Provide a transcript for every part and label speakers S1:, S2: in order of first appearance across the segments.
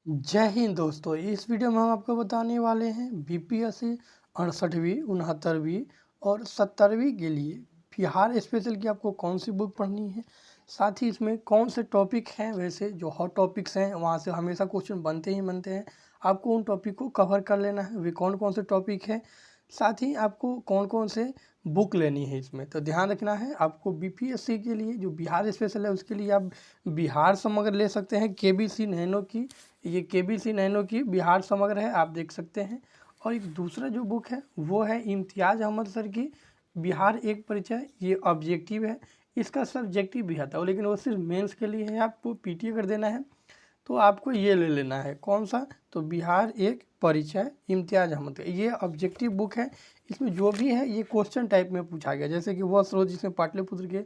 S1: जय हिंद दोस्तों। इस वीडियो में हम आपको बताने वाले हैं बीपीएससी 68वीं 69वीं और 70वीं के लिए बिहार स्पेशल की आपको कौन सी बुक पढ़नी है, साथ ही इसमें कौन से टॉपिक हैं। वैसे जो हॉट टॉपिक्स हैं वहाँ से हमेशा क्वेश्चन बनते ही बनते हैं, आपको उन टॉपिक को कवर कर लेना है। वे कौन कौन से टॉपिक हैं, साथ ही आपको कौन कौन से बुक लेनी है इसमें, तो ध्यान रखना है। आपको बीपीएससी के लिए जो बिहार स्पेशल है उसके लिए आप बिहार समग्र ले सकते हैं, केबीसी नैनो की। ये केबीसी नैनो की बिहार समग्र है, आप देख सकते हैं। और एक दूसरा जो बुक है वो है इम्तियाज़ अहमद सर की बिहार एक परिचय। ये ऑब्जेक्टिव है, इसका सब्जेक्टिव भी आता है लेकिन वो सिर्फ मेंस के लिए है, आपको पीटी कर देना है तो आपको ये ले लेना है। कौन सा? तो बिहार एक परिचय इम्तियाज़ अहमद का, ये ऑब्जेक्टिव बुक है। इसमें जो भी है ये क्वेश्चन टाइप में पूछा गया, जैसे कि वह स्रोत जिसमें पाटलिपुत्र के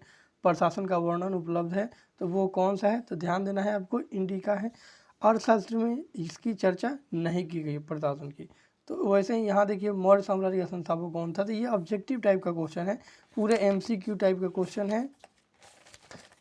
S1: प्रशासन का वर्णन उपलब्ध है, तो वो कौन सा है? तो ध्यान देना है आपको, इंडिका है। अर्थशास्त्र में इसकी चर्चा नहीं की गई प्रशासन की। तो वैसे ही यहाँ देखिए मौर्य साम्राज्य का संस्थापक कौन था, तो ये ऑब्जेक्टिव टाइप का क्वेश्चन है, पूरे एमसीक्यू टाइप का क्वेश्चन है।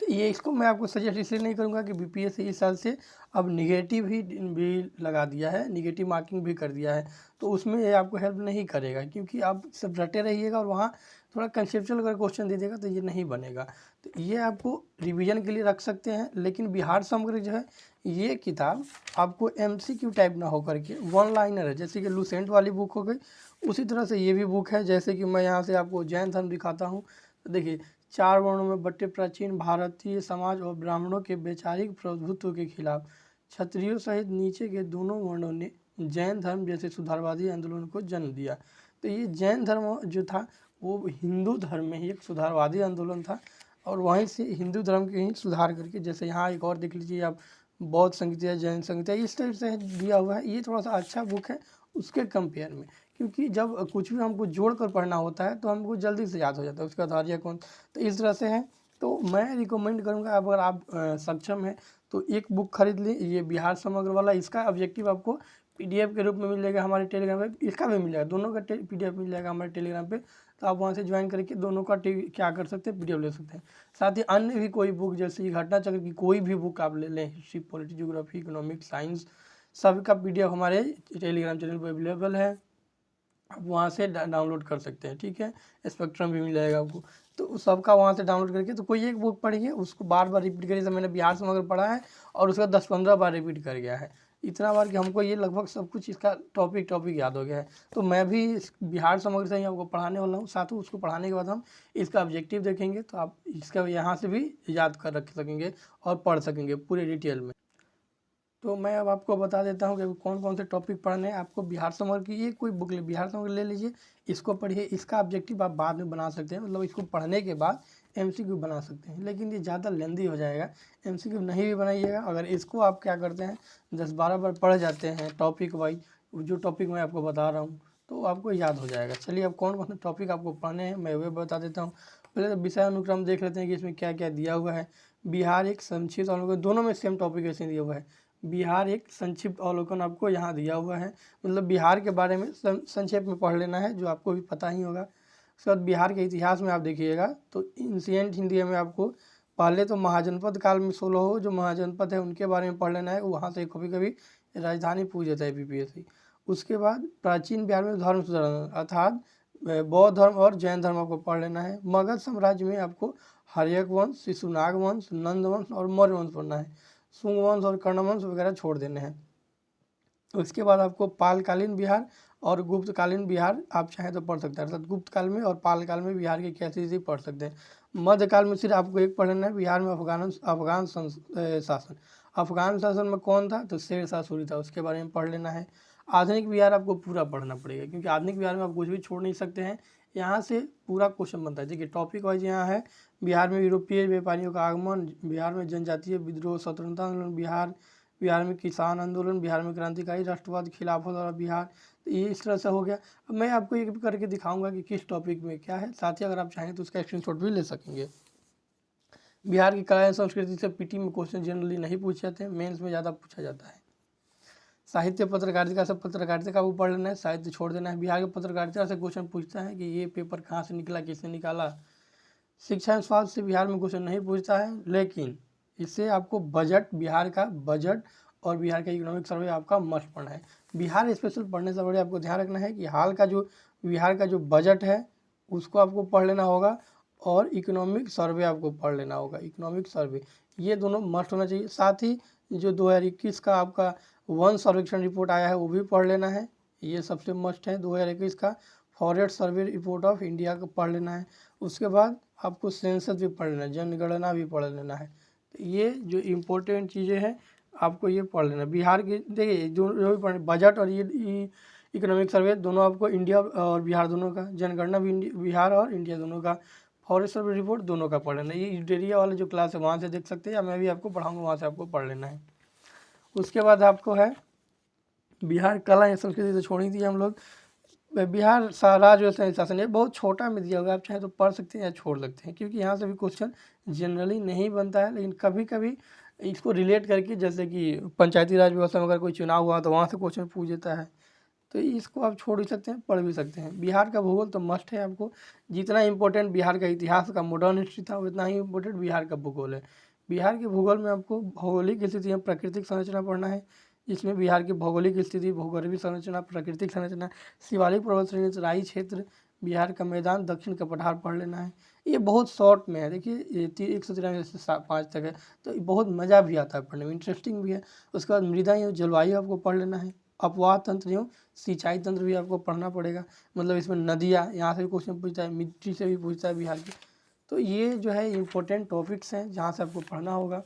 S1: तो ये इसको मैं आपको सजेस्ट इसलिए नहीं करूँगा कि बीपीएससी इस साल से अब निगेटिव भी लगा दिया है, निगेटिव मार्किंग भी कर दिया है, तो उसमें ये आपको हेल्प नहीं करेगा, क्योंकि आप सब रटे रहिएगा और वहाँ थोड़ा कंसेप्चुअल अगर क्वेश्चन दे देगा तो ये नहीं बनेगा। तो ये आपको रिवीजन के लिए रख सकते हैं, लेकिन बिहार समग्र जो है ये किताब आपको एमसीक्यू टाइप ना हो करके वन लाइनर है, जैसे कि लूसेंट वाली बुक हो गई, उसी तरह से ये भी बुक है। जैसे कि मैं यहाँ से आपको जैन धर्म दिखाता हूँ, तो देखिए 4 वर्णों में बटे प्राचीन भारतीय समाज और ब्राह्मणों के वैचारिक प्रभुत्व के खिलाफ क्षत्रियों सहित नीचे के दोनों वर्णों ने जैन धर्म जैसे सुधारवादी आंदोलन को जन्म दिया। तो ये जैन धर्म जो था वो हिंदू धर्म में ही एक सुधारवादी आंदोलन था, और वहीं से हिंदू धर्म के ही सुधार करके, जैसे यहाँ एक और देख लीजिए आप, बौद्ध संहिता जैन संहिता इस टाइप से दिया हुआ है। ये थोड़ा सा अच्छा बुक है उसके कंपेयर में, क्योंकि जब कुछ भी हमको जोड़ कर पढ़ना होता है तो हमको जल्दी से याद हो जाता है उसका आधार्य कौन, तो इस तरह से है। तो मैं रिकमेंड करूँगा, अगर आप सक्षम हैं तो एक बुक खरीद लें, ये बिहार समग्र वाला। इसका ऑब्जेक्टिव आपको पीडीएफ के रूप में मिल जाएगा हमारे टेलीग्राम पे, इसका भी मिल जाएगा, दोनों का पीडीएफ मिल जाएगा हमारे टेलीग्राम पे। तो आप वहाँ से ज्वाइन करके दोनों का क्या कर सकते हैं, पीडीएफ ले सकते हैं। साथ ही अन्य भी कोई बुक, जैसे कि घटना चक्र की कोई भी बुक आप ले लें, history, polity, geography, economics, science, सबका पीडीएफ हमारे टेलीग्राम चैनल पर अवेलेबल है, आप वहाँ से डाउनलोड कर सकते हैं। ठीक है, स्पेक्ट्रम भी मिल जाएगा आपको, तो सबका वहाँ से डाउनलोड करके तो कोई एक बुक पढ़िए, उसको बार बार रिपीट करिए। जैसे मैंने बिहार समग्र पढ़ा है और उसका 10-15 बार रिपीट कर गया है, इतना बार कि हमको ये लगभग सब कुछ इसका टॉपिक याद हो गया है। तो मैं भी बिहार समग्र से ही आपको पढ़ाने वाला हूँ, साथ ही उसको पढ़ाने के बाद हम इसका ऑब्जेक्टिव देखेंगे, तो आप इसका यहाँ से भी याद कर रख सकेंगे और पढ़ सकेंगे पूरे डिटेल में। तो मैं अब आपको बता देता हूँ कि कौन कौन से टॉपिक पढ़ने हैं आपको। बिहार समग्र की ये कोई बुक ले, बिहार समग्र ले लीजिए, इसको पढ़िए। इसका ऑब्जेक्टिव आप बाद में बना सकते हैं, मतलब इसको पढ़ने के बाद एमसीक्यू बना सकते हैं, लेकिन ये ज़्यादा लेंदी हो जाएगा, एमसीक्यू नहीं भी बनाइएगा। अगर इसको आप क्या करते हैं, 10-12 बार पढ़ जाते हैं टॉपिक वाइज, जो टॉपिक मैं आपको बता रहा हूँ, तो आपको याद हो जाएगा। चलिए अब कौन कौन से टॉपिक आपको पढ़ने हैं मैं वह बता देता हूँ। पहले तो विषय अनुक्रम देख लेते हैं कि इसमें क्या क्या दिया हुआ है। बिहार एक संक्षिप्त अवलोकन, दोनों में सेम टॉपिक ऐसे दिया हुआ है। बिहार एक संक्षिप्त अवलोकन आपको यहाँ दिया हुआ है, मतलब बिहार के बारे में संक्षेप में पढ़ लेना है, जो आपको भी पता ही होगा। उसके बाद बिहार के इतिहास में आप देखिएगा तो एंशिएंट इंडिया में आपको पहले तो महाजनपद काल में 16 जो महाजनपद है उनके बारे में पढ़ लेना है, वहाँ से कभी कभी राजधानी पूछ जाता है बीपीएससी। उसके बाद प्राचीन बिहार में धर्म सुधार, अर्थात बौद्ध धर्म और जैन धर्म आपको पढ़ लेना है। मगध साम्राज्य में आपको हर्यक वंश, शिशुनाग वंश, नंद वंश और मौर्य वंश पढ़ना है। शुंग वंश और कर्ण वंश वगैरह छोड़ देने हैं। उसके बाद आपको पालकालीन बिहार और गुप्तकालीन बिहार आप चाहें तो पढ़ सकते हैं, अर्थात गुप्त काल में और पाल काल में बिहार की क्या चीज़ पढ़ सकते हैं। मध्यकाल में सिर्फ आपको एक पढ़ना है, बिहार में अफगान शासन। अफगान शासन में कौन था? तो शेर शाह सूरी था, उसके बारे में पढ़ लेना है। आधुनिक बिहार आपको पूरा पढ़ना पड़ेगा, क्योंकि आधुनिक बिहार में आप कुछ भी छोड़ नहीं सकते हैं, यहाँ से पूरा क्वेश्चन बनता है। देखिए टॉपिक वाइज यहाँ है, बिहार में यूरोपीय व्यापारियों का आगमन, बिहार में जनजातीय विद्रोह, स्वतंत्रता आंदोलन, बिहार में किसान आंदोलन, बिहार में क्रांतिकारी राष्ट्रवाद, खिलाफत और बिहार। तो ये इस तरह से हो गया। अब मैं आपको एक भी करके दिखाऊंगा कि किस टॉपिक में क्या है, साथ ही अगर आप चाहें तो उसका स्क्रीनशॉट भी ले सकेंगे। बिहार की कला एवं संस्कृति से पीटी में क्वेश्चन जनरली नहीं पूछे जाते हैं, मेंस में ज़्यादा पूछा जाता है। साहित्य पत्रकारिता से पत्रकारिता का वो पढ़ लेना है, साहित्य छोड़ देना है। बिहार के पत्रकारिता से क्वेश्चन पूछता है कि ये पेपर कहाँ से निकला, किसने निकाला। शिक्षा एवं स्वास्थ्य से बिहार में क्वेश्चन नहीं पूछता है, लेकिन इससे आपको बजट, बिहार का बजट और बिहार का इकोनॉमिक सर्वे आपका मस्ट पढ़ना है। बिहार स्पेशल पढ़ने से बड़े आपको ध्यान रखना है कि हाल का जो बिहार का जो बजट है उसको आपको पढ़ लेना होगा और इकोनॉमिक सर्वे आपको पढ़ लेना होगा। इकोनॉमिक सर्वे ये दोनों मस्ट होना चाहिए। साथ ही जो 2021 का आपका वन सर्वेक्षण रिपोर्ट आया है वो भी पढ़ लेना है, ये सबसे मस्ट है। 2021 का forest survey report of India का पढ़ लेना है। उसके बाद आपको सेंसस भी पढ़ लेना है, जनगणना भी पढ़ लेना है। तो ये जो इम्पोर्टेंट चीज़ें हैं आपको ये पढ़ लेना। बिहार के देखिए जो भी पढ़ बजट और ये इकोनॉमिक सर्वे दोनों आपको इंडिया और बिहार दोनों का, जनगणना भी बिहार और इंडिया दोनों का, फॉरेस्ट सर्वे रिपोर्ट दोनों का पढ़ लेना। ये एडिटोरियल वाला जो क्लास है वहाँ से देख सकते हैं या मैं भी आपको पढ़ाऊँगा वहाँ से आपको पढ़ लेना है। उसके बाद आपको है बिहार कला या संस्कृति तो छोड़ ही दिया हम लोग। बिहार राज्य व्यवस्था शासन, ये बहुत छोटा में दिया होगा, आप चाहे तो पढ़ सकते हैं या छोड़ सकते हैं क्योंकि यहाँ से भी क्वेश्चन जनरली नहीं बनता है, लेकिन कभी कभी इसको रिलेट करके जैसे कि पंचायती राज व्यवस्था में अगर कोई चुनाव हुआ तो वहाँ से क्वेश्चन पूछ देता है, तो इसको आप छोड़ भी सकते हैं, पढ़ भी सकते हैं। बिहार का भूगोल तो मस्ट है आपको, जितना इम्पोर्टेंट बिहार का इतिहास का मॉडर्न हिस्ट्री था उतना ही इम्पोर्टेंट बिहार का भूगोल है। बिहार के भूगोल में आपको भौगोलिक स्थिति में प्राकृतिक संरचना पढ़ना है, जिसमें बिहार की भौगोलिक स्थिति, भूगर्भीय संरचना, प्राकृतिक संरचना, शिवालिक पर्वत श्रेणी, तराई क्षेत्र, बिहार का मैदान, दक्षिण का पठार पढ़ लेना है। ये बहुत शॉर्ट में है, देखिए ये 193 से 5 तक है, तो बहुत मज़ा भी आता है पढ़ने में, इंटरेस्टिंग भी है। उसके बाद मृदा एवं जलवायु आपको पढ़ लेना है। अपवाह तंत्र एवं सिंचाई तंत्र भी आपको पढ़ना पड़ेगा, मतलब इसमें नदियाँ, यहाँ से भी क्वेश्चन पूछता है, मिट्टी से भी पूछता है बिहार की। तो ये जो है इम्पोर्टेंट टॉपिक्स हैं जहाँ से आपको पढ़ना होगा।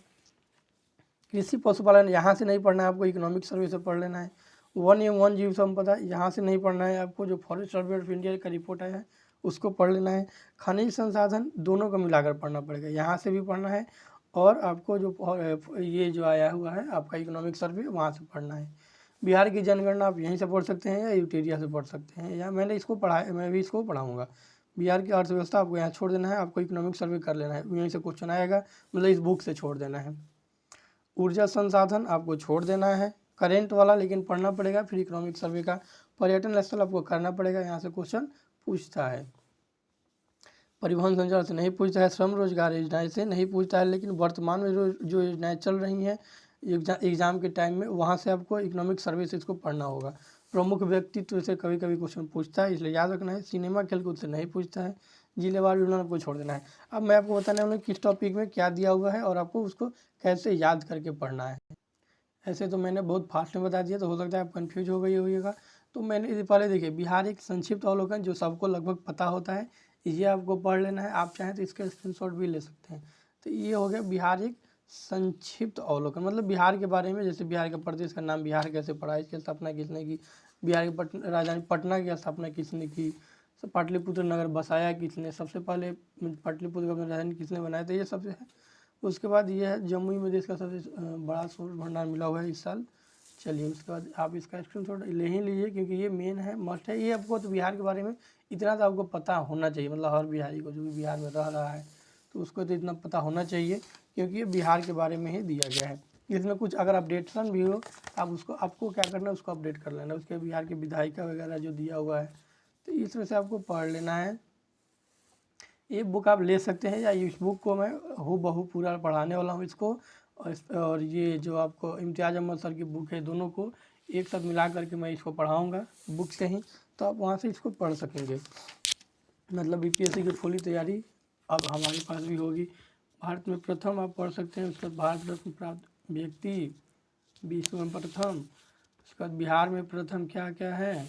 S1: कृषि पशुपालन यहाँ से नहीं पढ़ना है आपको, इकोनॉमिक सर्वे से पढ़ लेना है। वन एवं वन जीव संपदा यहाँ से नहीं पढ़ना है आपको, जो फॉरेस्ट सर्वे ऑफ इंडिया का रिपोर्ट आया है उसको पढ़ लेना है। खनिज संसाधन दोनों को मिलाकर पढ़ना पड़ेगा, यहाँ से भी पढ़ना है और आपको जो ये जो आया हुआ है आपका इकोनॉमिक सर्वे वहाँ से पढ़ना है। बिहार की जनगणना आप यहीं से पढ़ सकते हैं या यूटेरिया से पढ़ सकते हैं, या मैंने इसको पढ़ाया, मैं भी इसको पढ़ाऊँगा। बिहार की अर्थव्यवस्था आपको यहाँ छोड़ देना है, आपको इकोनॉमिक सर्वे कर लेना है, यहीं से क्वेश्चन आएगा, मतलब इस बुक से छोड़ देना है। ऊर्जा संसाधन आपको छोड़ देना है, करेंट वाला लेकिन पढ़ना पड़ेगा, फिर इकोनॉमिक सर्वे का। पर्यटन स्थल आपको करना पड़ेगा, यहाँ से क्वेश्चन पूछता है। परिवहन संचार से नहीं पूछता है, श्रम रोजगार योजनाएं से नहीं पूछता है, लेकिन वर्तमान में जो योजनाएं चल रही हैं एग्जाम के टाइम में वहाँ से आपको इकोनॉमिक सर्वे से इसको पढ़ना होगा। प्रमुख व्यक्तित्व से कभी कभी क्वेश्चन पूछता है, इसलिए याद रखना है। सिनेमा खेलकूद से नहीं पूछता है। जिलेवार विवरण आपको छोड़ देना है। अब मैं आपको बताने वाला हूँ किस टॉपिक में क्या दिया हुआ है और आपको उसको कैसे याद करके पढ़ना है। ऐसे तो मैंने बहुत फास्ट में बता दिया, तो हो सकता है आप कन्फ्यूज हो गई होइएगा। तो मैंने इससे पहले देखिए बिहार एक संक्षिप्त अवलोकन जो सबको लगभग पता होता है, ये आपको पढ़ लेना है। आप चाहें तो इसका स्क्रीनशॉट भी ले सकते हैं। तो ये हो गया बिहार एक संक्षिप्त अवलोकन, मतलब बिहार के बारे में, जैसे बिहार के प्रदेश का नाम बिहार कैसे पड़ा, इसकी स्थापना किसने की, बिहार की राजधानी पटना की स्थापना किसने की, पाटलिपुत्र नगर बसाया किसने, सबसे पहले पाटलिपुत्र का राजधानी किसने बनाया, तो ये सब है। उसके बाद ये है जमुई में देश का सबसे बड़ा सूर्य भंडार मिला हुआ है इस साल। चलिए उसके बाद आप इसका स्क्रीनशॉट ले ही लीजिए क्योंकि ये मेन है, मस्ट है। ये आपको तो बिहार के बारे में इतना तो आपको पता होना चाहिए, मतलब हर बिहारी को जो भी बिहार में रह रहा है तो उसको तो इतना पता होना चाहिए क्योंकि ये बिहार के बारे में ही दिया गया है। इसमें कुछ अगर अपडेशन भी हो आप उसको, आपको क्या करना है उसको अपडेट कर लेना। उसके बिहार के विधायिका वगैरह जो दिया हुआ है तो इसमें से आपको पढ़ लेना है। ये बुक आप ले सकते हैं या इस बुक को मैं हूबहू पूरा पढ़ाने वाला हूँ इसको, और ये जो आपको इम्तियाज़ अहमद सर की बुक है दोनों को एक साथ मिला करके मैं इसको पढ़ाऊँगा बुक से ही, तो आप वहाँ से इसको पढ़ सकेंगे। मतलब बीपीएससी की फुली तैयारी अब हमारे पास भी होगी। भारत में प्रथम आप पढ़ सकते हैं, उसके बाद भारत रत्न प्राप्त व्यक्ति, विश्व में प्रथम, उसके बाद बिहार में प्रथम क्या क्या है।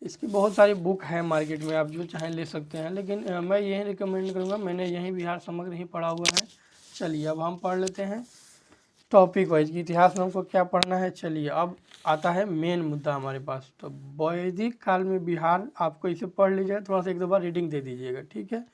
S1: इसकी बहुत सारी बुक है मार्केट में, आप जो चाहें ले सकते हैं, लेकिन मैं यही रिकमेंड करूँगा, मैंने यही बिहार समग्र ही पढ़ा हुआ है। चलिए अब हम पढ़ लेते हैं टॉपिक वाइज कि इतिहास में हमको क्या पढ़ना है। चलिए अब आता है मेन मुद्दा हमारे पास। तो वैदिक काल में बिहार, आपको इसे पढ़ लीजिएगा, थोड़ा सा एक दो बार रीडिंग दे दीजिएगा, ठीक है।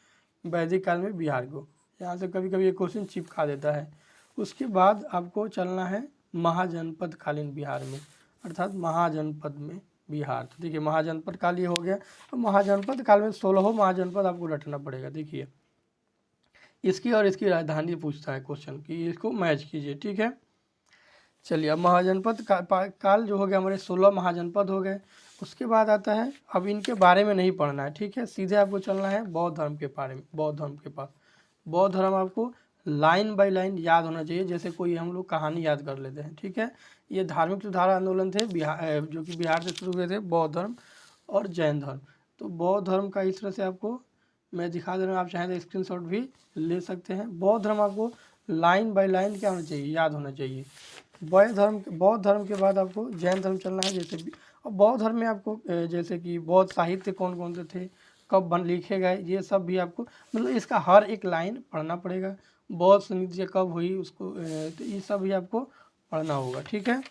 S1: वैदिक काल में बिहार को, यहाँ से कभी कभी ये क्वेश्चन चिपका देता है। उसके बाद आपको चलना है महाजनपद कालीन बिहार में, अर्थात महाजनपद में बिहार। तो देखिए महाजनपद काल ये हो गया। तो महाजनपद काल में 16 महाजनपद आपको रटना पड़ेगा। देखिए इसकी और इसकी राजधानी पूछता है क्वेश्चन कि इसको मैच कीजिए, ठीक है। चलिए अब महाजनपद काल जो हो गया, हमारे 16 महाजनपद हो गए। उसके बाद आता है, अब इनके बारे में नहीं पढ़ना है, ठीक है, सीधे आपको चलना है बौद्ध धर्म के बारे में। बौद्ध धर्म के पास, बौद्ध धर्म आपको लाइन बाय लाइन याद होना चाहिए, जैसे कोई हम लोग कहानी याद कर लेते हैं। ठीक है, ये धार्मिक सुधार आंदोलन थे बिहार, जो कि बिहार से शुरू हुए थे, बौद्ध धर्म और जैन धर्म। तो बौद्ध धर्म का इस तरह से आपको मैं दिखा दे रहा हूँ, आप चाहें तो स्क्रीनशॉट भी ले सकते हैं। बौद्ध धर्म आपको लाइन बाय लाइन क्या होना चाहिए, याद होना चाहिए। बौद्ध धर्म के बाद आपको जैन धर्म चलना है, जैसे और बौद्ध धर्म में आपको जैसे कि बौद्ध साहित्य कौन कौन से थे, कब लिखे गए, ये सब भी आपको मतलब इसका हर एक लाइन पढ़ना पड़ेगा। बौद्ध संधि कब हुई उसको तो ये सब भी आपको पढ़ना होगा। ठीक है,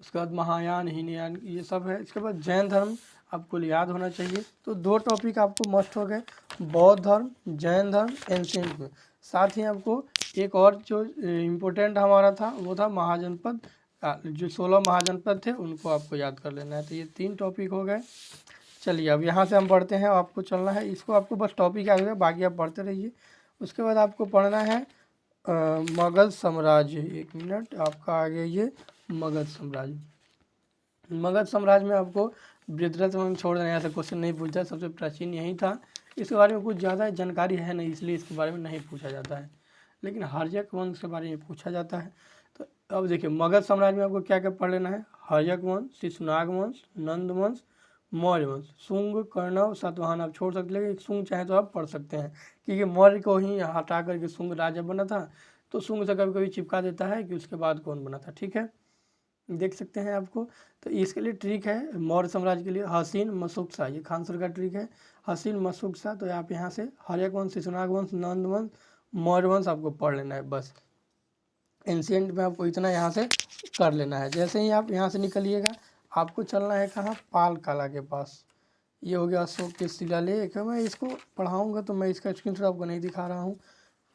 S1: उसके बाद महायान, हीनयान, ये सब है। इसके बाद जैन धर्म आपको याद होना चाहिए। तो 2 टॉपिक आपको मस्ट हो गए, बौद्ध धर्म, जैन धर्म, एंशिएंट में। साथ ही आपको एक और जो इम्पोर्टेंट हमारा था वो था महाजनपद का, जो 16 महाजनपद थे उनको आपको याद कर लेना है। तो ये 3 टॉपिक हो गए। चलिए अब यहाँ से हम पढ़ते हैं, आपको चलना है, इसको आपको बस टॉपिक याद होगा, बाकी आप पढ़ते रहिए। उसके बाद आपको पढ़ना है मगध साम्राज्य। 1 मिनट, आपका आ गया ये मगध साम्राज्य। मगध साम्राज्य में आपको वृद्धरथ में छोड़ देना, ऐसा क्वेश्चन नहीं पूछा, सबसे प्राचीन यही था। इसके बारे में कुछ ज़्यादा जानकारी है नहीं, इसलिए इसके बारे में नहीं पूछा जाता है, लेकिन हर्यक वंश के बारे में पूछा जाता है। तो अब देखिए मगध साम्राज्य में आपको क्या क्या पढ़ लेना है, हर्यक वंश, शिशुनाग वंश, नंद वंश, मौर्य वंश, शुंग, कर्ण, सातवाहन आप छोड़ सकते हैं, शुंग चाहे तो आप पढ़ सकते हैं, क्योंकि मौर्य को ही हटा करके शुंग राजा बना था, तो शुंग से कभी कभी चिपका देता है कि उसके बाद कौन बना था। ठीक है, देख सकते हैं आपको। तो इसके लिए ट्रिक है मौर्य साम्राज्य के लिए, हसीन मशुकसा, ये खान सर का ट्रिक है, हसीन मशुकसा। तो आप यहाँ से हर्यक वंश, शिशुनाग वंश, नंद वंश, मौर्य वंश आपको पढ़ लेना है बस। एंशिएंट में आपको इतना यहाँ से कर लेना है। जैसे ही आप यहाँ से निकलिएगा आपको चलना है कहाँ, पाल काला के पास। ये हो गया अशोक के शिलालेख। मैं इसको पढ़ाऊँगा तो मैं इसका स्क्रीनशॉट आपको नहीं दिखा रहा हूँ,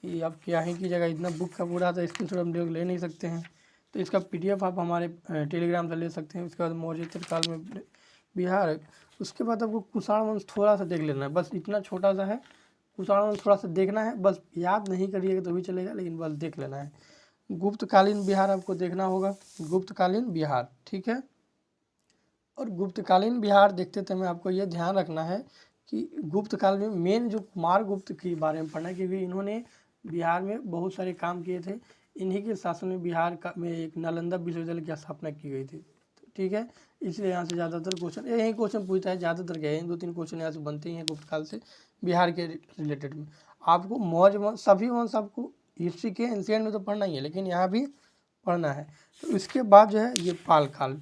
S1: ये आप क्या ही की जगह इतना बुक का पूरा था, स्क्रीनशॉट हम लोग ले नहीं सकते हैं। तो इसका PDF आप हमारे टेलीग्राम से ले सकते हैं। उसके बाद मौर्य काल में बिहार, उसके बाद आपको कुषाण वंश थोड़ा सा देख लेना है, बस इतना छोटा सा है। कुषाण वंश थोड़ा सा देखना है, बस याद नहीं करिएगा तो भी चलेगा, लेकिन बस देख लेना है। गुप्तकालीन बिहार आपको देखना होगा, गुप्तकालीन बिहार। ठीक है, और गुप्तकालीन बिहार देखते समय आपको ये ध्यान रखना है कि गुप्त काल में मेन जो कुमार गुप्त के बारे में पढ़ना है, क्योंकि इन्होंने बिहार में बहुत सारे काम किए थे। इन्हीं के शासन में बिहार का में एक नालंदा विश्वविद्यालय की स्थापना की गई थी। ठीक है, इसलिए यहाँ से ज़्यादातर क्वेश्चन यही क्वेश्चन पूछता है, ज़्यादातर क्या है 2-3 क्वेश्चन यहाँ से बनते ही हैं गुप्त काल से बिहार के रिलेटेड में। आपको मौर्य वंश, सभी वंश आपको हिस्ट्री के एंशिएंट में तो पढ़ना ही है, लेकिन यहाँ भी पढ़ना है। तो इसके बाद जो है ये पाल काल।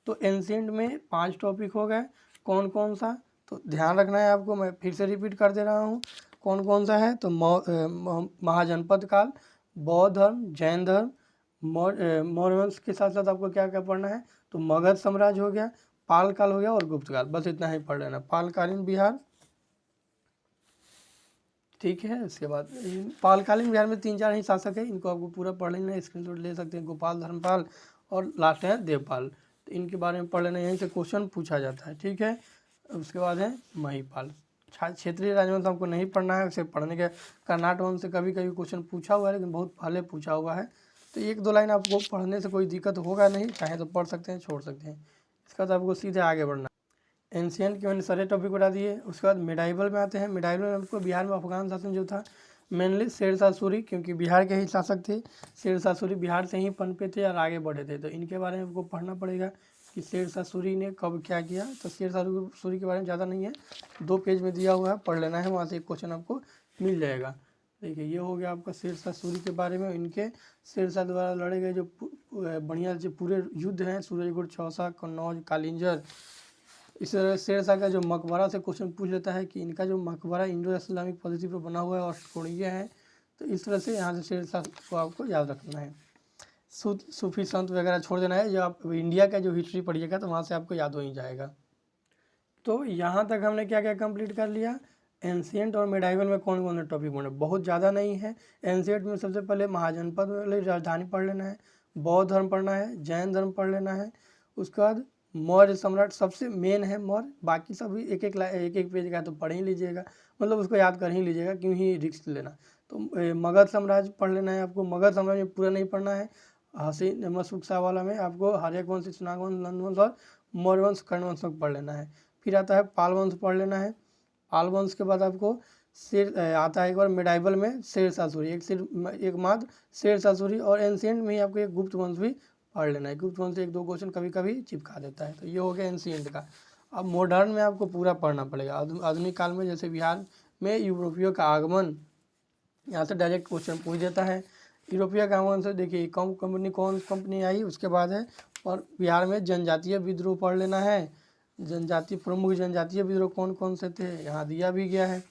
S1: तो एंशिएंट में 5 टॉपिक हो गए, कौन कौन सा, तो ध्यान रखना है आपको, मैं फिर से रिपीट कर दे रहा हूँ कौन कौन सा है। तो महाजनपद काल, बौद्ध धर्म, जैन धर्म, मौर्य वंश के साथ साथ आपको क्या क्या पढ़ना है, तो मगध साम्राज्य हो गया, पाल काल हो गया और गुप्त काल, बस इतना ही पढ़ लेना, पालकालीन बिहार। ठीक है, इसके बाद पालकालीन बिहार में 3-4 ही शासक है, इनको आपको पूरा पढ़ लेना है, स्क्रीनशॉट ले सकते हैं, गोपाल, धर्मपाल और लास्ट है देवपाल। तो इनके बारे में पढ़ लेना, यहीं से क्वेश्चन पूछा जाता है। ठीक है, उसके बाद है महिपाल। क्षेत्रीय राजवंश आपको नहीं पढ़ना है, उसे पढ़ने के कर्नाटक वंश से कभी कभी क्वेश्चन पूछा हुआ है, लेकिन बहुत पहले पूछा हुआ है। तो 1-2 लाइन आपको पढ़ने से कोई दिक्कत होगा नहीं, चाहे तो पढ़ सकते हैं, छोड़ सकते हैं। इसके बाद आपको सीधे आगे बढ़ना। एंशिएंट के मैंने सारे टॉपिक बता दिए। उसके बाद मिडाइवल में आते हैं। मिडाइवल में आपको बिहार में अफगान शासन जो था, मेनली शेरशाह सूरी, क्योंकि बिहार के ही शासक थे। शेरशाह सूरी बिहार से ही पनपे थे और आगे बढ़े थे, तो इनके बारे में आपको पढ़ना पड़ेगा कि शेरशाह सूरी ने कब क्या किया। तो शेरशाह सूरी के बारे में ज़्यादा नहीं है, 2 पेज में दिया हुआ है, पढ़ लेना है, वहाँ से एक क्वेश्चन आपको मिल जाएगा। देखिए ये हो गया आपका शेरशाह सूरी के बारे में। इनके शेरशाह द्वारा लड़े गए जो बढ़िया जो पूरे युद्ध हैं, सूरजगढ़, चौसा, कन्नौज, कालिंजर। इस तरह शेरशाह का जो मकबरा से क्वेश्चन पूछ लेता है कि इनका जो मकबरा इंडो इस्लामिक पद्धति पर बना हुआ है और कोणीय है। तो इस तरह से यहाँ से शेरशाह को आपको याद रखना है। सूफी संत वगैरह छोड़ देना है, जो आप इंडिया का जो हिस्ट्री पढ़िएगा तो वहाँ से आपको याद हो ही जाएगा। तो यहाँ तक हमने क्या क्या कंप्लीट कर लिया। एंशिएंट और मिडाइवल में कौन कौन से टॉपिक पढ़ना, बहुत ज़्यादा नहीं है। एंशिएंट में सबसे पहले महाजनपद वाली राजधानी पढ़ लेना है, बौद्ध धर्म पढ़ना है, जैन धर्म पढ़ लेना है। उसके बाद मौर्य सम्राट सबसे मेन है मौर्य, बाकी सब एक एक पेज का तो पढ़ ही लीजिएगा, मतलब उसको याद कर ही लीजिएगा, क्यों ही रिस्क लेना। तो मगध साम्राज्य पढ़ लेना है आपको। मगध साम्राज्य में पूरा नहीं पढ़ना है, हसीन मशुकसा वाला में आपको हर्यक वंश, शिशुनाग वंश, नंद वंश और मौर्य वंश, कर्ण वंश पढ़ लेना है। फिर आता है पाल वंश पढ़ लेना है। पाल वंश के बाद आपको शेर आता है एक बार मिडाइवल में शेरशाह सूरी, एक मात्र शेरशाह सूरी। और एंशियंट में ही आपको एक गुप्त वंश भी पढ़ लेना है। गुप्त वंश से 1-2 क्वेश्चन कभी कभी चिपका देता है। तो ये हो गया एंशियंट का। अब मॉडर्न में आपको पूरा पढ़ना पड़ेगा। आधुनिक काल में जैसे बिहार में यूरोपियों का आगमन, यहाँ से डायरेक्ट क्वेश्चन पूछ देता है। यूरोपीय का आगमन से देखिए कौन कंपनी आई, उसके बाद है। और बिहार में जनजातीय विद्रोह पढ़ लेना है। प्रमुख जनजातीय विद्रोह कौन कौन से थे यहाँ दिया भी गया है।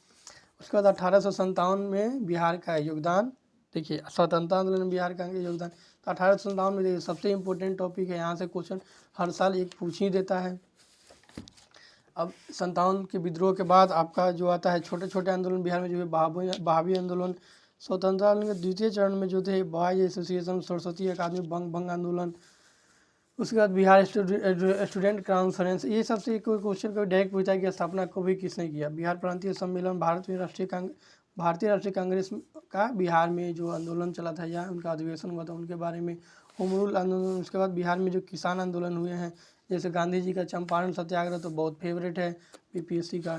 S1: उसके बाद 1857 में बिहार का योगदान, देखिए स्वतंत्रता आंदोलन में बिहार का योगदान। तो 1857 में देखिए सबसे इम्पोर्टेंट टॉपिक है, यहाँ से क्वेश्चन हर साल एक पूछ ही देता है। अब 57 के विद्रोह के बाद आपका जो आता है छोटे छोटे आंदोलन बिहार में, जो है बहावी आंदोलन। स्वतंत्रता आंदोलन के द्वितीय चरण में जो थे बॉयज एसोसिएशन, सरस्वती अकादमी, भंग आंदोलन। उसके बाद बिहार स्टूडेंट कॉन्फ्रेंस। ये सबसे कोई क्वेश्चन को डायरेक्ट पूछा कि स्थापना को भी किसने किया। बिहार प्रांतीय सम्मेलन, भारतीय राष्ट्रीय कांग्रेस का बिहार में जो आंदोलन चला था या उनका अधिवेशन हुआ था उनके बारे में। होम रूल आंदोलन। उसके बाद बिहार में जो किसान आंदोलन हुए हैं, जैसे गांधी जी का चंपारण सत्याग्रह तो बहुत फेवरेट है बीपीएससी का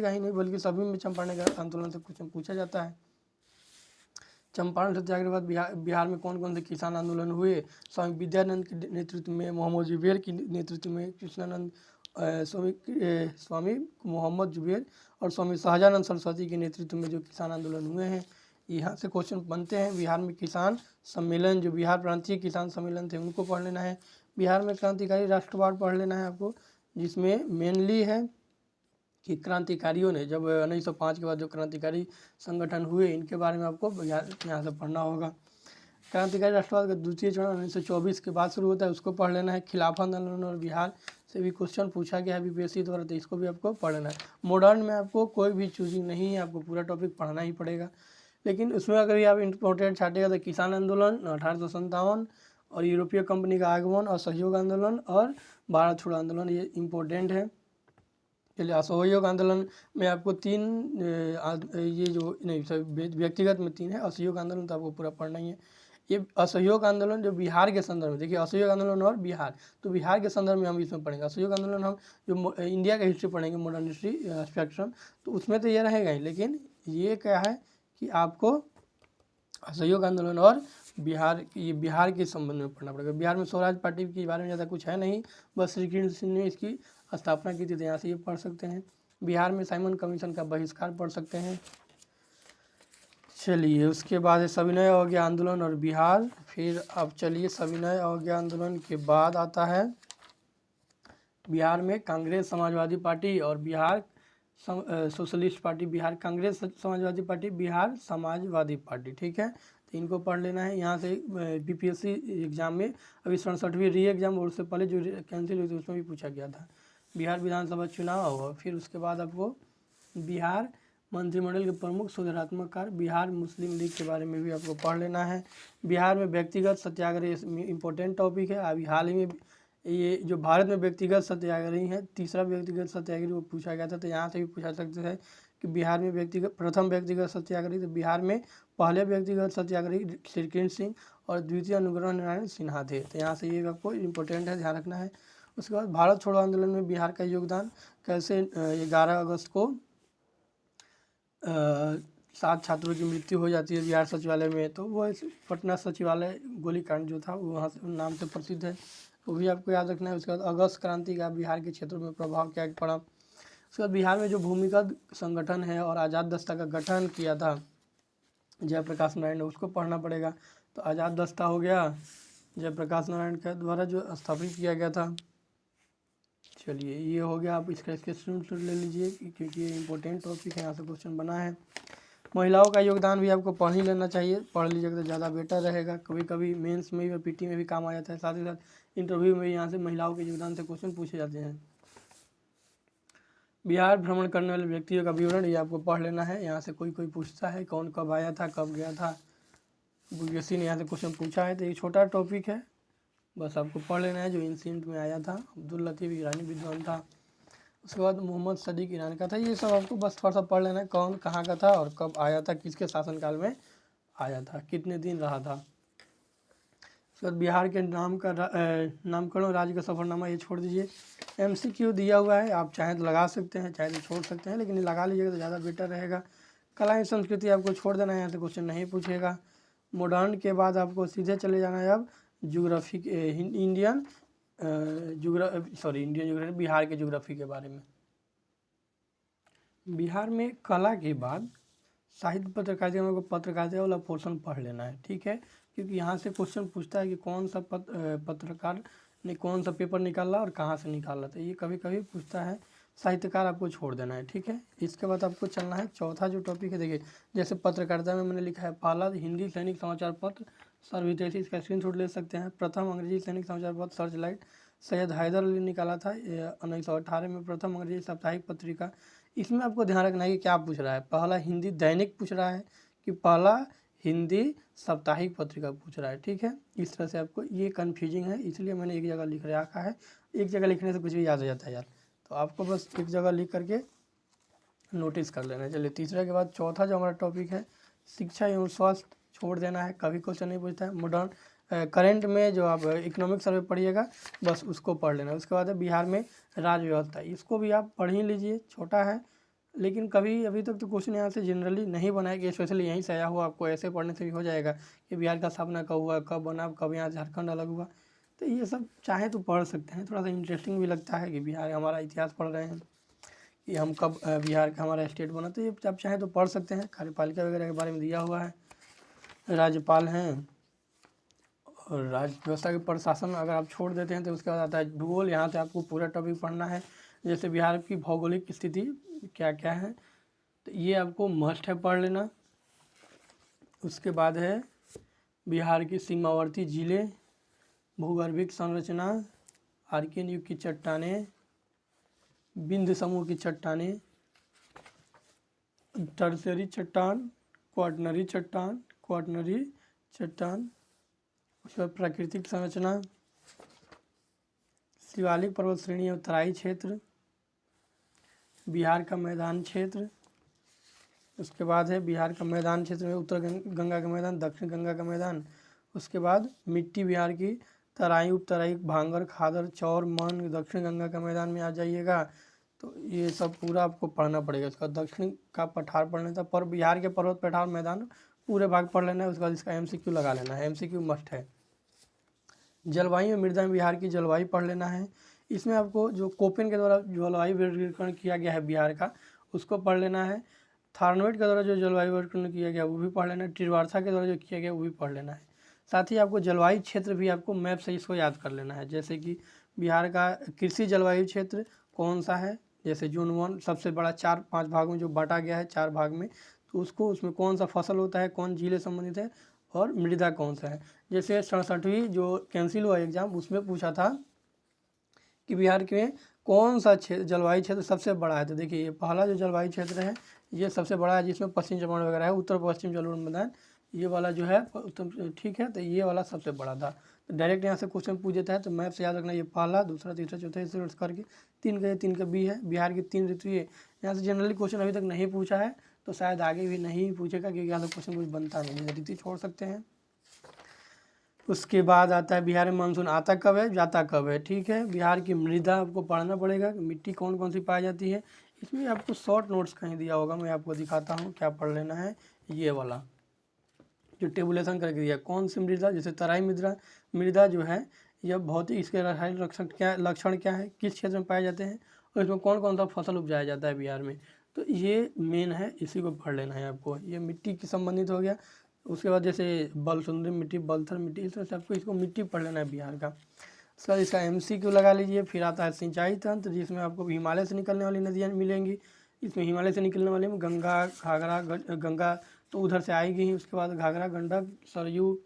S1: ही नहीं बल्कि सभी में चंपारण आंदोलन से कुछ पूछा जाता है। चंपारण सत्याग्रह के बाद बिहार में कौन कौन से किसान आंदोलन हुए। स्वामी विद्यानंद के नेतृत्व में, मोहम्मद जुबेर के नेतृत्व में, कृष्णानंद स्वामी मोहम्मद जुबेर और स्वामी शाहजानंद सरस्वती के नेतृत्व में जो किसान आंदोलन हुए हैं। यहाँ से क्वेश्चन बनते हैं। बिहार में किसान सम्मेलन, जो बिहार प्रांतीय किसान सम्मेलन थे उनको पढ़ लेना है। बिहार में क्रांतिकारी राष्ट्रवाद पढ़ लेना है आपको, जिसमें मेनली है कि क्रांतिकारियों ने जब 1905 के बाद जो क्रांतिकारी संगठन हुए इनके बारे में आपको यहाँ से पढ़ना होगा। क्रांतिकारी राष्ट्रवाद का द्वितीय चरण 1924 के बाद शुरू होता है, उसको पढ़ लेना है। खिलाफत आंदोलन और बिहार से भी क्वेश्चन पूछा गया है बीपीएससी द्वारा, तो इसको भी आपको पढ़ लेना है। मॉडर्न में आपको कोई भी चूजिंग नहीं है, आपको पूरा टॉपिक पढ़ना ही पड़ेगा। लेकिन उसमें अगर आप इंपॉर्टेंट छाटेगा तो किसान आंदोलन 1857 और यूरोपीय कंपनी का आगमन और सहयोग आंदोलन और भारत छोड़ो आंदोलन, ये इम्पोर्टेंट है। चलिए असहयोग आंदोलन में आपको 3 ये जो नहीं व्यक्तिगत में 3 है। असहयोग आंदोलन तो आपको पूरा पढ़ना ही है। ये असहयोग आंदोलन जो बिहार के संदर्भ में, देखिए असहयोग आंदोलन और बिहार, तो बिहार के संदर्भ में हम इसमें पढ़ेंगे। असहयोग आंदोलन हम जो इंडिया का हिस्ट्री पढ़ेंगे, मॉडर्न हिस्ट्री स्पेक्ट्रम, तो उसमें तो ये रहेगा ही। लेकिन ये क्या है कि आपको असहयोग आंदोलन और बिहार के संबंध में पढ़ना पड़ेगा। बिहार में स्वराज पार्टी के बारे में ज़्यादा कुछ है नहीं, बस श्री कृष्ण सिंह ने इसकी स्थापना की थी, तो यहाँ से ये पढ़ सकते हैं। बिहार में साइमन कमीशन का बहिष्कार पढ़ सकते हैं। चलिए उसके बाद सविनय अवज्ञा आंदोलन और बिहार। फिर अब चलिए सविनय अवज्ञा आंदोलन के बाद आता है बिहार में कांग्रेस समाजवादी पार्टी और Bihar socialist party. Bihar Congress Samajwadi party, Bihar Samajwadi party, ठीक है। तो इनको पढ़ लेना है। यहाँ से बीपीएससी एग्जाम में अभी 67वीं री एग्जाम और उससे पहले जो कैंसिल हुई थी उसमें भी पूछा गया था। बिहार विधानसभा चुनाव और फिर उसके बाद आपको बिहार मंत्रिमंडल के प्रमुख सुधारात्मक कार्य, बिहार मुस्लिम लीग के बारे में भी आपको पढ़ लेना है। बिहार में व्यक्तिगत सत्याग्रह इम्पोर्टेंट टॉपिक है। अभी हाल ही में ये जो भारत में व्यक्तिगत सत्याग्रही है, तीसरा व्यक्तिगत सत्याग्रही वो पूछा गया था, तो यहाँ से भी पूछा सकते हैं कि बिहार में प्रथम व्यक्तिगत सत्याग्रही, तो बिहार में पहले व्यक्तिगत सत्याग्रही श्री कृष्ण सिंह और द्वितीय अनुग्रह नारायण सिन्हा थे। तो यहाँ से ये आपको इम्पोर्टेंट है, ध्यान रखना है। उसके बाद भारत छोड़ो आंदोलन में बिहार का योगदान, कैसे 11 अगस्त को 7 छात्रों की मृत्यु हो जाती है बिहार सचिवालय में, तो वो पटना सचिवालय गोलीकांड जो था वो वहाँ से नाम से प्रसिद्ध है, वो भी आपको याद रखना है। उसके बाद अगस्त क्रांति का बिहार के क्षेत्रों में प्रभाव क्या पड़ा। उसके बाद बिहार में जो भूमिगत संगठन है और आज़ाद दस्ता का गठन किया था जयप्रकाश नारायण ने, उसको पढ़ना पड़ेगा। तो आज़ाद दस्ता हो गया जयप्रकाश नारायण के द्वारा जो स्थापित किया गया था। चलिए ये हो गया, आप इसका स्क्रीनशॉट ले लीजिए क्योंकि ये इंपॉर्टेंट टॉपिक है, यहाँ से क्वेश्चन बना है। महिलाओं का योगदान भी आपको पढ़ ही लेना चाहिए, पढ़ लीजिएगा तो ज़्यादा बेटर रहेगा। कभी कभी मेंस में भी और पीटी में भी काम आ जाता है, साथ ही साथ इंटरव्यू में भी यहाँ से महिलाओं के योगदान से क्वेश्चन पूछे जाते हैं। बिहार भ्रमण करने वाले व्यक्तियों का विवरण ये आपको पढ़ लेना है। यहाँ से कोई पूछता है कौन कब आया था, कब गया था, यूपीएससी ने यहाँ से क्वेश्चन पूछा है। तो एक छोटा टॉपिक है, बस आपको पढ़ लेना है। जो इंसिडेंट में आया था, अब्दुल लतीफ़ ईरानी विद्वान था। उसके बाद मोहम्मद सदीक ईरान का था। ये सब आपको बस थोड़ा सा पढ़ लेना है, कौन कहाँ का था और कब आया था, किसके शासनकाल में आया था, कितने दिन रहा था। उसके बाद बिहार के नामकरण और राज्य का सफ़रनामा ये छोड़ दीजिए। MCQ दिया हुआ है, आप चाहें तो लगा सकते हैं, चाहे तो छोड़ सकते हैं, लेकिन लगा लीजिएगा तो ज़्यादा बेटर रहेगा। कला एवं संस्कृति आपको छोड़ देना है, यहाँ से क्वेश्चन नहीं पूछेगा। मॉडर्न के बाद आपको सीधे चले जाना है अब ज्योग्राफी इंडियन ज्योग्राफी बिहार के ज्योग्राफी के बारे में। बिहार में कला के बाद साहित्य पत्रकारिता में पत्रकारिता वाला पोर्शन पढ़ लेना है, ठीक है, क्योंकि यहाँ से क्वेश्चन पूछता है कि कौन सा पत्रकार ने कौन सा पेपर निकाला और कहाँ से निकाला, तो ये कभी कभी पूछता है। साहित्यकार आपको छोड़ देना है, ठीक है। इसके बाद आपको चलना है चौथा जो टॉपिक है, देखिए जैसे पत्रकारिता में मैंने लिखा है पहला हिंदी दैनिक समाचार पत्र सर्वहितैषी, इसका स्क्रीनशॉट ले सकते हैं। प्रथम अंग्रेजी दैनिक समाचार पत्र सर्च लाइट, सैयद हैदर अली निकाला था 1918 में प्रथम अंग्रेजी साप्ताहिक पत्रिका। इसमें आपको ध्यान रखना है कि क्या पूछ रहा है, पहला हिंदी दैनिक पूछ रहा है कि पहला हिंदी साप्ताहिक पत्रिका पूछ रहा है, ठीक है। इस तरह से आपको ये कन्फ्यूजिंग है, इसलिए मैंने एक जगह लिख रखा है। एक जगह लिखने से कुछ भी याद हो जाता है यार, तो आपको बस एक जगह लिख करके नोटिस कर लेना है। चलिए तीसरे के बाद चौथा जो हमारा टॉपिक है शिक्षा एवं स्वास्थ्य छोड़ देना है, कभी क्वेश्चन नहीं पूछता है। मॉडर्न करंट में जो आप इकोनॉमिक सर्वे पढ़िएगा बस उसको पढ़ लेना। उसके बाद है बिहार में राज्य व्यवस्था, इसको भी आप पढ़ ही लीजिए, छोटा है लेकिन कभी अभी तक तो क्वेश्चन यहाँ से जनरली नहीं बनाया कि स्पेशली यहीं से आया हुआ, आपको ऐसे पढ़ने से भी हो जाएगा कि बिहार का स्थापना कब हुआ, कब बना, कब यहाँ झारखंड अलग हुआ, तो ये सब चाहे तो पढ़ सकते हैं। थोड़ा सा इंटरेस्टिंग भी लगता है कि बिहार हमारा इतिहास पढ़ रहे हैं कि हम कब बिहार का हमारा स्टेट बना, तो ये आप चाहें तो पढ़ सकते हैं। कार्यपालिका वगैरह के बारे में दिया हुआ है, राज्यपाल हैं और राज्य व्यवस्था के प्रशासन अगर आप छोड़ देते हैं तो उसके बाद आता है भूगोल। यहाँ से आपको पूरा टॉपिक पढ़ना है, जैसे बिहार की भौगोलिक स्थिति क्या क्या है, तो ये आपको मस्ट है पढ़ लेना। उसके बाद है बिहार की सीमावर्ती जिले, भूगर्भिक संरचना, आर्कियन युग की चट्टानें, बिंद समूह की चट्टानें, टर्सरी चट्टान, क्वाटनरी चट्टान, उसके बाद प्राकृतिक संरचना, शिवालिक पर्वत श्रेणी और तराई क्षेत्र, बिहार का मैदान क्षेत्र। उसके बाद है बिहार का मैदान क्षेत्र में उत्तर गंगा का मैदान, दक्षिण गंगा का मैदान। उसके बाद मिट्टी बिहार की तराई, उपतराई, भांगर, खादर, चौर, मन, दक्षिण गंगा का मैदान में आ जाइएगा, तो ये सब पूरा आपको पढ़ना पड़ेगा। इसका दक्षिण का पठार पढ़ लेना था, पर बिहार के पर्वत पठार मैदान पूरे भाग पढ़ लेना है। उसके बाद इसका MCQ लगा लेना है, MCQ मस्ट है। जलवायु और मृदा में बिहार की जलवायु पढ़ लेना है। इसमें आपको जो कोपेन के द्वारा जलवायु वर्गीकरण किया गया है बिहार का, उसको पढ़ लेना है। थार्नवेट के द्वारा जो जलवायु वर्गीकरण किया गया वो भी पढ़ लेना है। ट्रिवार्सा के द्वारा जो किया गया वो भी पढ़ लेना है। साथ ही आपको जलवायु क्षेत्र भी आपको मैप से इसको याद कर लेना है, जैसे कि बिहार का कृषि जलवायु क्षेत्र कौन सा है, जैसे जोन 1 सबसे बड़ा 4-5 भागों में जो बांटा गया है 4 भाग में, तो उसको उसमें कौन सा फसल होता है, कौन जिले संबंधित है और मृदा कौन सा है। जैसे 67वीं जो कैंसिल हुआ एग्जाम उसमें पूछा था कि बिहार के कौन सा जलवायु क्षेत्र सबसे बड़ा है, तो देखिए ये पहला जो जलवायु क्षेत्र है ये सबसे बड़ा है, जिसमें पश्चिम चंपारण वगैरह है, उत्तर पश्चिम जलोढ़ मैदान, ये वाला जो है उत्तर, ठीक है, तो ये वाला सबसे बड़ा था। तो डायरेक्ट यहाँ से क्वेश्चन पूछ देता है, तो मैप से याद रखना ये पहला, दूसरा, तीसरा, चौथा, इसे करके 3 का बी है। बिहार की 3 ऋतु है, यहाँ से जनरली क्वेश्चन अभी तक नहीं पूछा है, तो शायद आगे भी नहीं पूछेगा क्योंकि यहाँ से क्वेश्चन कुछ बनता नहीं है, ऋतु छोड़ सकते हैं। उसके बाद आता है बिहार में मानसून आता कब है, जाता कब है, ठीक है। बिहार की मृदा आपको पढ़ना पड़ेगा, मिट्टी कौन कौन सी पाई जाती है। इसमें आपको शॉर्ट नोट्स कहीं दिया होगा, मैं आपको दिखाता हूँ क्या पढ़ लेना है। ये वाला जो टेबुलेशन करके दिया, कौन सी मृदा, जैसे तराई मृदा जो है यह भौतिक, इसके रासायनिक लक्षण क्या है, किस क्षेत्र में पाए जाते हैं और इसमें कौन कौन सा फसल उपजाया जाता है बिहार में, तो ये मेन है, इसी को पढ़ लेना है आपको। ये मिट्टी के संबंधित हो गया। उसके बाद जैसे बलसुंदरी मिट्टी, बलथर मिट्टी, इस तरह से आपको इसको मिट्टी पढ़ लेना है बिहार का। उसके बाद इसका MCQ लगा लीजिए। फिर आता है सिंचाई तंत्र, जिसमें आपको हिमालय से निकलने वाली नदियाँ मिलेंगी। इसमें हिमालय से निकलने वाले में गंगा, घाघरा, गंगा तो उधर से आएगी ही, उसके बाद घाघरा, गंडक, सरयू।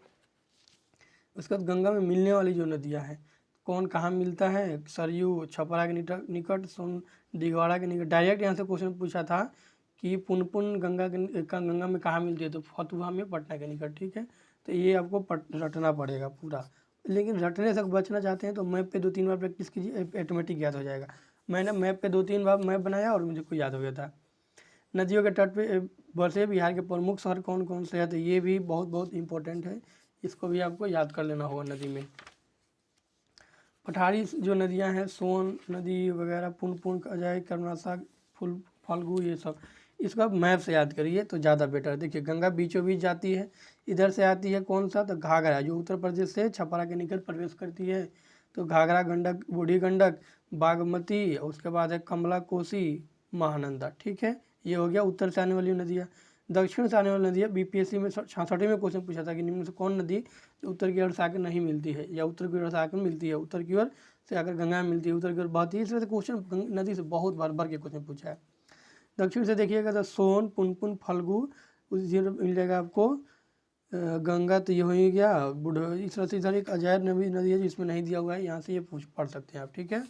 S1: उसके बाद गंगा में मिलने वाली जो नदियाँ हैं कौन कहाँ मिलता है, सरयू छपरा के निकट, सोन दिगवाड़ा के निकट। डायरेक्ट यहाँ से क्वेश्चन पूछा था कि पुनपुन गंगा में कहाँ मिलती है, तो फतुहा में, पटना के निकट, ठीक है। तो ये आपको रटना पड़ेगा पूरा, लेकिन रटने से बचना चाहते हैं तो मैप पे 2-3 बार प्रैक्टिस कीजिए, ऑटोमेटिक याद हो जाएगा। मैंने मैप पे 2-3 बार मैप बनाया और मुझे को याद हो गया था। नदियों के तट पे बसे बिहार के प्रमुख शहर कौन कौन से हैं, तो ये भी बहुत बहुत इंपॉर्टेंट है, इसको भी आपको याद कर लेना होगा नदी में। पठारी जो नदियां हैं, सोन नदी वगैरह, पुनपुन, अजय, कर्मनाशा, फाल्गु, ये सब इसको आप मैप से याद करिए तो ज़्यादा बेटर है। देखिए गंगा बीचों बीच जाती है, इधर से आती है कौन सा, तो घाघरा, जो उत्तर प्रदेश से छपरा के निकट प्रवेश करती है, तो घाघरा, गंडक, बूढ़ी गंडक, बागमती, उसके बाद है कमला, कोसी, महानंदा। ठीक है, ये हो गया उत्तर से आने वाली नदियाँ। दक्षिण से आने वाली नदियाँ बीपीएससी में 66वें में क्वेश्चन पूछा था कि निम्न से कौन नदी जो उत्तर की ओर से आकर नहीं मिलती है, या उत्तर की ओर से आकर मिलती है, उत्तर की ओर से आकर गंगा में मिलती है, उत्तर की ओर बहती है। इस तरह से क्वेश्चन नदी से बहुत बार भर के क्वेश्चन पूछा है। दक्षिण से देखिएगा तो सोन, पुनपुन, फल्गु, उस मिल जाएगा आपको गंगा, तो ये हो ही गया। बुढ़, इस तरह से इधर एक अजय नदी है जिसमें नहीं दिया हुआ है, यहाँ से ये पढ़ सकते हैं आप। ठीक है,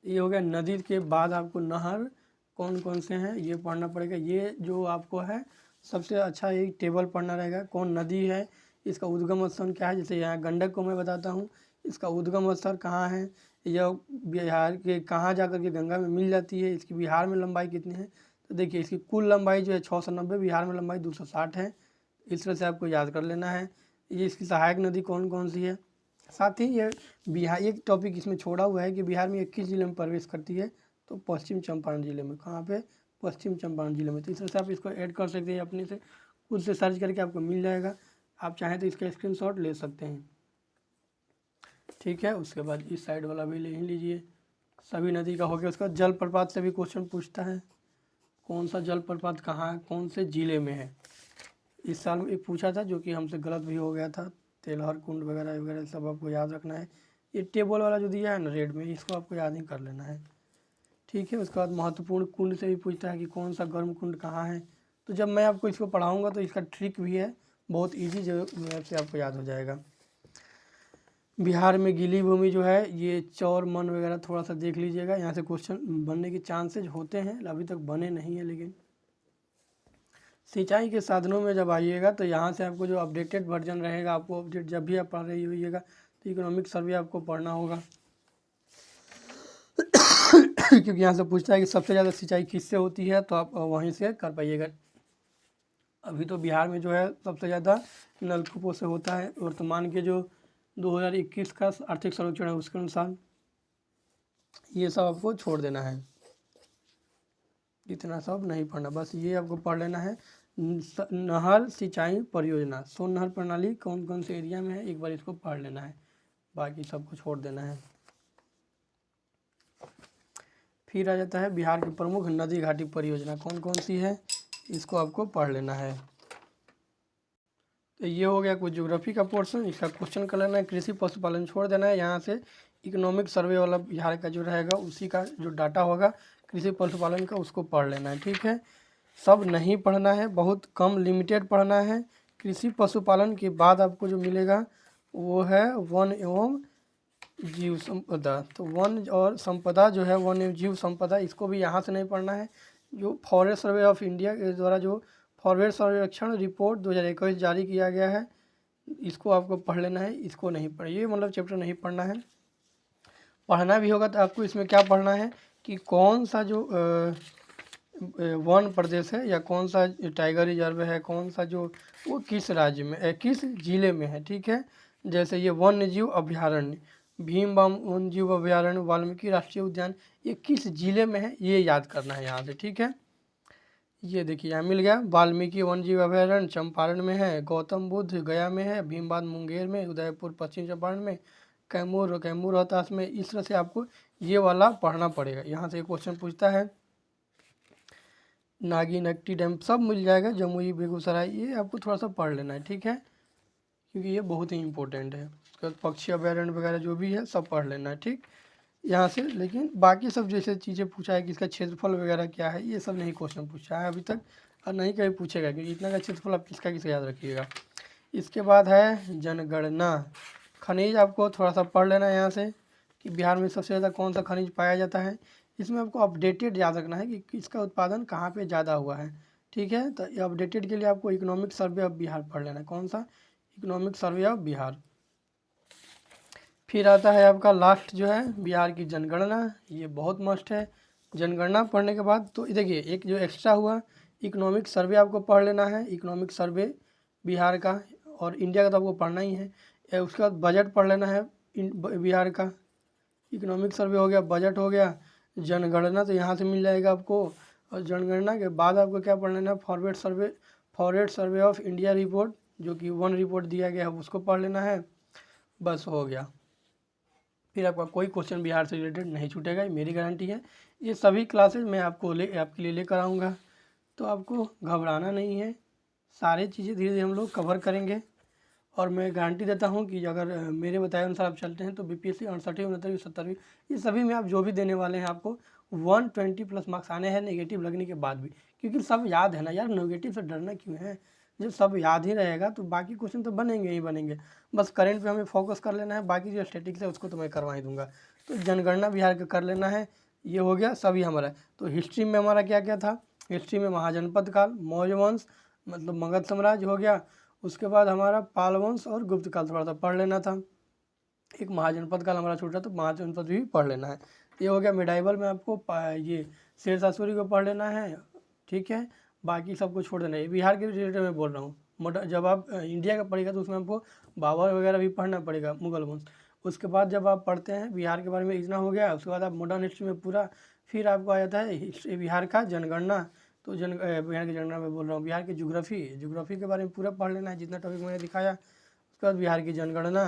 S1: ये हो गया। नदी के बाद आपको नहर कौन कौन से हैं ये पढ़ना पड़ेगा। ये जो आपको है सबसे अच्छा एक टेबल पढ़ना रहेगा, कौन नदी है, इसका उद्गम स्थल क्या है। जैसे यहाँ गंडक को मैं बताता हूँ, इसका उद्गम स्थल कहाँ है, यह बिहार के कहाँ जाकर के गंगा में मिल जाती है, इसकी बिहार में लंबाई कितनी है। तो देखिए इसकी कुल लंबाई जो है 690, बिहार में लंबाई 260 है। इस तरह से आपको याद कर लेना है। ये इसकी सहायक नदी कौन कौन सी है। साथ ही ये बिहार, एक टॉपिक इसमें छोड़ा हुआ है कि बिहार में 21 जिले में प्रवेश करती है, तो पश्चिम चंपारण जिले में। कहाँ पे, पश्चिम चंपारण जिले में। तो इस तरह से आप इसको ऐड कर सकते हैं अपने से, खुद से सर्च करके आपको मिल जाएगा। आप चाहें तो इसका स्क्रीनशॉट ले सकते हैं। ठीक है, उसके बाद इस साइड वाला भी ले ही लीजिए। सभी नदी का हो गया। उसका जल प्रपात से भी क्वेश्चन पूछता है, कौन सा जल प्रपात कहाँ, कौन से जिले में है। इस साल में एक पूछा था जो कि हमसे गलत भी हो गया था, तेलहर कुंड वगैरह वगैरह सब आपको याद रखना है। ये टेबल वाला जो दिया है ना रेड में, इसको आपको याद ही कर लेना है। ठीक है, उसके बाद महत्वपूर्ण कुंड से भी पूछता है कि कौन सा गर्म कुंड कहाँ है। तो जब मैं आपको इसको पढ़ाऊँगा तो इसका ट्रिक भी है, बहुत ईजी, जो मैप से आपको याद हो जाएगा। बिहार में गीली भूमि जो है, ये चौर मन वगैरह थोड़ा सा देख लीजिएगा, यहाँ से क्वेश्चन बनने के चांसेज होते हैं, अभी तक बने नहीं है। लेकिन सिंचाई के साधनों में जब आइएगा तो यहाँ से आपको जो अपडेटेड वर्जन रहेगा, आपको अपडेट जब भी आप पढ़ रही होइएगा तो इकोनॉमिक सर्वे आपको पढ़ना होगा। क्योंकि यहाँ से पूछता है कि सबसे ज़्यादा सिंचाई किससे होती है, तो आप वहीं से कर पाइएगा। अभी तो बिहार में जो है सबसे ज़्यादा नलकूपों से होता है। वर्तमान के जो 2021 का आर्थिक सर्वेक्षण है उसके अनुसार ये सब आपको छोड़ देना है, इतना सब नहीं पढ़ना, बस ये आपको पढ़ लेना है। नहर सिंचाई परियोजना, सोन नहर प्रणाली कौन कौन से एरिया में है, एक बार इसको पढ़ लेना है, बाकी सबको छोड़ देना है। फिर आ जाता है बिहार की प्रमुख नदी घाटी परियोजना कौन कौन सी है, इसको आपको पढ़ लेना है। तो ये हो गया कुछ ज्योग्राफी का पोर्शन, इसका क्वेश्चन कर लेना है। कृषि पशुपालन छोड़ देना है, यहाँ से इकोनॉमिक सर्वे वाला बिहार का जो रहेगा उसी का जो डाटा होगा कृषि पशुपालन का उसको पढ़ लेना है। ठीक है, सब नहीं पढ़ना है, बहुत कम लिमिटेड पढ़ना है। कृषि पशुपालन के बाद आपको जो मिलेगा वो है वन एवं जीव संपदा। तो वन और संपदा जो है, वन एवं जीव संपदा, इसको भी यहाँ से नहीं पढ़ना है। जो फॉरेस्ट सर्वे ऑफ इंडिया के द्वारा जो फॉरेस्ट सर्वेक्षण रिपोर्ट 2021 जारी किया गया है, इसको आपको पढ़ लेना है, इसको नहीं पढ़िए, मतलब चैप्टर नहीं पढ़ना है। पढ़ना भी होगा तो आपको इसमें क्या पढ़ना है कि कौन सा जो वन प्रदेश है या कौन सा टाइगर रिजर्व है, कौन सा जो वो किस राज्य में, किस जिले में है। ठीक है, जैसे ये वन्य जीव अभ्यारण्य, भीमबाम वन्य जीव अभ्यारण्य, वाल्मीकि राष्ट्रीय उद्यान, ये किस जिले में है ये याद करना है यहाँ से। ठीक है, ये देखिए यहाँ मिल गया, वाल्मीकि वन्य जीव अभ्यारण्य चंपारण में है, गौतम बुद्ध गया में है, भीमबाद मुंगेर में, उदयपुर पश्चिम चंपारण में, कैमूर रोहतास में। इस तरह से आपको ये वाला पढ़ना पड़ेगा। यहाँ से क्वेश्चन पूछता है नागिनट्टी डैम, सब मिल जाएगा, जमुई बेगूसराय, ये आपको थोड़ा सा पढ़ लेना है। ठीक है, क्योंकि ये बहुत ही इंपॉर्टेंट है। उसके बाद पक्षी अभ्यारण्य वगैरह जो भी है सब पढ़ लेना है। ठीक, यहाँ से, लेकिन बाकी सब जैसे चीज़ें पूछा है कि इसका क्षेत्रफल वगैरह क्या है, ये सब नहीं क्वेश्चन पूछा है अभी तक, और नहीं कहीं पूछेगा, क्योंकि इतना का क्षेत्रफल आप किसका किसका याद रखिएगा। इसके बाद है जनगणना, खनिज आपको थोड़ा सा पढ़ लेना है यहाँ से कि बिहार में सबसे ज़्यादा कौन सा खनिज पाया जाता है। इसमें आपको अपडेटेड याद रखना है कि इसका उत्पादन कहाँ पे ज़्यादा हुआ है। ठीक है, तो अपडेटेड के लिए आपको इकोनॉमिक सर्वे ऑफ बिहार पढ़ लेना है। कौन सा, इकोनॉमिक सर्वे ऑफ बिहार। फिर आता है आपका लास्ट जो है बिहार की जनगणना, ये बहुत मस्ट है। जनगणना पढ़ने के बाद तो देखिए एक जो एक्स्ट्रा हुआ इकोनॉमिक सर्वे आपको पढ़ लेना है, इकोनॉमिक सर्वे बिहार का, और इंडिया का तो आपको पढ़ना ही है। उसके बाद बजट पढ़ लेना है बिहार का। इकोनॉमिक सर्वे हो गया, बजट हो गया, जनगणना तो यहाँ से मिल जाएगा आपको। और जनगणना के बाद आपको क्या पढ़ लेना है, forward survey of India report, जो कि 1 रिपोर्ट दिया गया है, उसको पढ़ लेना है। बस हो गया, फिर आपका कोई क्वेश्चन बिहार से रिलेटेड नहीं छूटेगा, ये मेरी गारंटी है। ये सभी क्लासेज मैं आपके लिए लेकर आऊँगा, तो आपको घबराना नहीं है। सारी चीज़ें धीरे धीरे हम लोग कवर करेंगे, और मैं गारंटी देता हूँ कि अगर मेरे बताए अनुसार आप चलते हैं तो बीपीएससी 68वीं 69वीं 70वीं ये सभी में आप जो भी देने वाले हैं आपको 120 प्लस मार्क्स आने हैं, नेगेटिव लगने के बाद भी, क्योंकि सब याद है ना यार, नेगेटिव से डरना क्यों है। जब सब याद ही रहेगा तो बाकी क्वेश्चन तो बनेंगे ही बनेंगे। बस करंट पे हमें फोकस कर लेना है, बाकी जो स्टैटिक्स है उसको तो मैं करवा ही दूंगा। तो जनगणना बिहार का कर लेना है, ये हो गया सभी हमारा। तो हिस्ट्री में हमारा क्या क्या था, हिस्ट्री में महाजनपद काल, मौर्य वंश मतलब मगध साम्राज्य हो गया। उसके बाद हमारा पाल वंश और गुप्त काल थोड़ा सा पढ़ लेना था। एक महाजनपद काल हमारा छूट रहा, तो महाजनपद भी पढ़ लेना है। ये हो गया। मिडाइवल में आपको ये शेरशाह सूरी को पढ़ लेना है, ठीक है। बाकी सबको छोड़ देना है। बिहार के रिलेटेड मैं बोल रहा हूँ। जब आप इंडिया का पढ़ेगा तो उसमें आपको बाबर वगैरह भी पढ़ना पड़ेगा, मुगल वंश। उसके बाद जब आप पढ़ते हैं बिहार के बारे में इतना हो गया, उसके बाद आप मॉडर्न हिस्ट्री में पूरा फिर आपको आ जाता है बिहार का जनगणना। तो बिहार की जनगणना में बोल रहा हूँ, बिहार की ज्योग्राफी के बारे में पूरा पढ़ लेना है, जितना टॉपिक मैंने दिखाया। उसके बाद बिहार की जनगणना,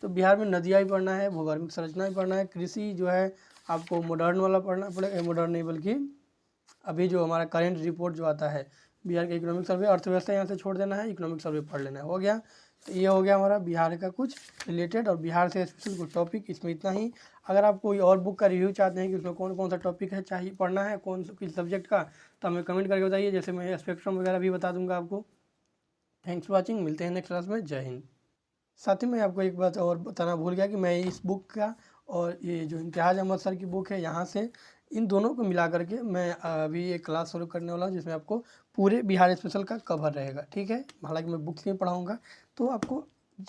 S1: तो बिहार में नदियाँ भी पढ़ना है, भूगर्भिक संरचना भी पढ़ना है, कृषि जो है आपको मॉडर्न वाला पढ़ना पड़ेगा, मॉडर्न नहीं बल्कि अभी जो हमारा करेंट रिपोर्ट जो आता है बिहार के इकोनॉमिक सर्वे, अर्थव्यवस्था यहाँ से छोड़ देना है, इकोनॉमिक सर्वे पढ़ लेना है। हो गया। तो ये हो गया हमारा बिहार का कुछ रिलेटेड और बिहार से स्पेशल कुछ टॉपिक, इसमें इतना ही। अगर आप कोई और बुक का रिव्यू चाहते हैं कि उसमें कौन कौन सा टॉपिक है चाहिए पढ़ना है, कौन किस सब्जेक्ट का, तो हमें कमेंट करके बताइए, जैसे मैं स्पेक्ट्रम वगैरह भी बता दूंगा आपको। थैंक्स फॉर वॉचिंग, मिलते हैं नेक्स्ट क्लास में। जय हिंद। साथ ही मैं आपको एक बात और बताना भूल गया कि मैं इस बुक का और ये जो इम्तियाज़ अहमद सर की बुक है, यहाँ से इन दोनों को मिला करके मैं अभी एक क्लास शुरू करने वाला हूँ, जिसमें आपको पूरे बिहार स्पेशल का कवर रहेगा, ठीक है। हालांकि मैं बुक्स में पढ़ाऊँगा, तो आपको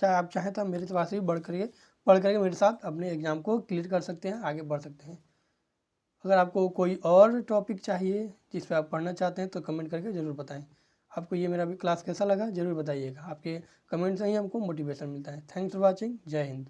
S1: आप चाहें तो मेरे पास भी पढ़ करके मेरे साथ अपने एग्ज़ाम को क्लियर कर सकते हैं, आगे बढ़ सकते हैं। अगर आपको कोई और टॉपिक चाहिए जिस पर आप पढ़ना चाहते हैं तो कमेंट करके ज़रूर बताएं। आपको ये मेरा भी क्लास कैसा लगा ज़रूर बताइएगा, आपके कमेंट से ही हमको मोटिवेशन मिलता है। थैंक्स फॉर वॉचिंग, जय हिंद।